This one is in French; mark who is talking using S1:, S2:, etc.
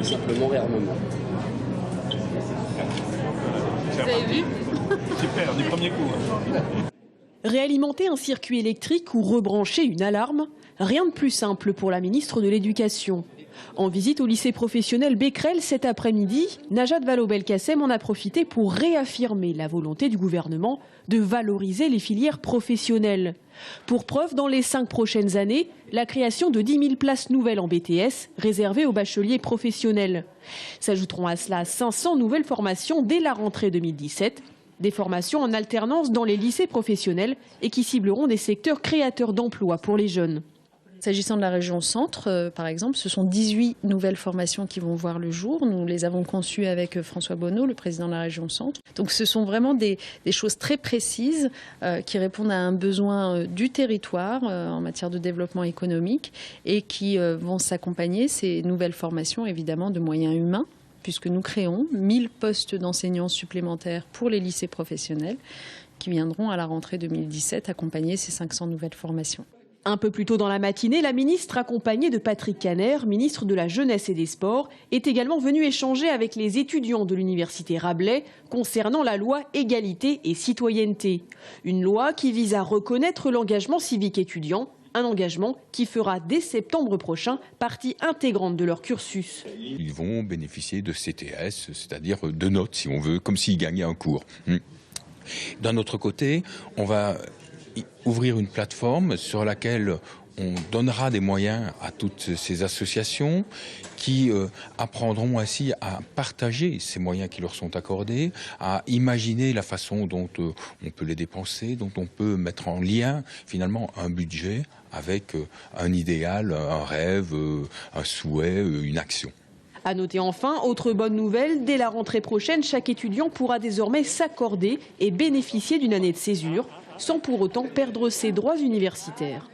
S1: simplement réarmement.
S2: Vous avez vu?
S3: Super, du premier coup.
S4: Réalimenter un circuit électrique ou rebrancher une alarme, rien de plus simple pour la ministre de l'Éducation. En visite au lycée professionnel Becquerel cet après-midi, Najat Vallaud-Belkacem en a profité pour réaffirmer la volonté du gouvernement de valoriser les filières professionnelles. Pour preuve, dans les 5 prochaines années, la création de 10 000 places nouvelles en BTS réservées aux bacheliers professionnels. S'ajouteront à cela 500 nouvelles formations dès la rentrée 2017. Des formations en alternance dans les lycées professionnels et qui cibleront des secteurs créateurs d'emplois pour les jeunes.
S5: S'agissant de la région centre, par exemple, ce sont 18 nouvelles formations qui vont voir le jour. Nous les avons conçues avec François Bonneau, le président de la région centre. Donc ce sont vraiment des choses très précises qui répondent à un besoin du territoire en matière de développement économique et qui vont s'accompagner, ces nouvelles formations, évidemment, de moyens humains, puisque nous créons 1000 postes d'enseignants supplémentaires pour les lycées professionnels qui viendront à la rentrée 2017 accompagner ces 500 nouvelles formations.
S4: Un peu plus tôt dans la matinée, la ministre, accompagnée de Patrick Kanner, ministre de la Jeunesse et des Sports, est également venue échanger avec les étudiants de l'université Rabelais concernant la loi Égalité et Citoyenneté. Une loi qui vise à reconnaître l'engagement civique étudiant, un engagement qui fera dès septembre prochain partie intégrante de leur cursus.
S6: Ils vont bénéficier de CTS, c'est-à-dire de notes, si on veut, comme s'ils gagnaient un cours. D'un autre côté, on va ouvrir une plateforme sur laquelle on donnera des moyens à toutes ces associations qui apprendront ainsi à partager ces moyens qui leur sont accordés, à imaginer la façon dont on peut les dépenser, dont on peut mettre en lien finalement un budget avec un idéal, un rêve, un souhait, une action.
S4: À noter enfin, autre bonne nouvelle, dès la rentrée prochaine, chaque étudiant pourra désormais s'accorder et bénéficier d'une année de césure, sans pour autant perdre ses droits universitaires.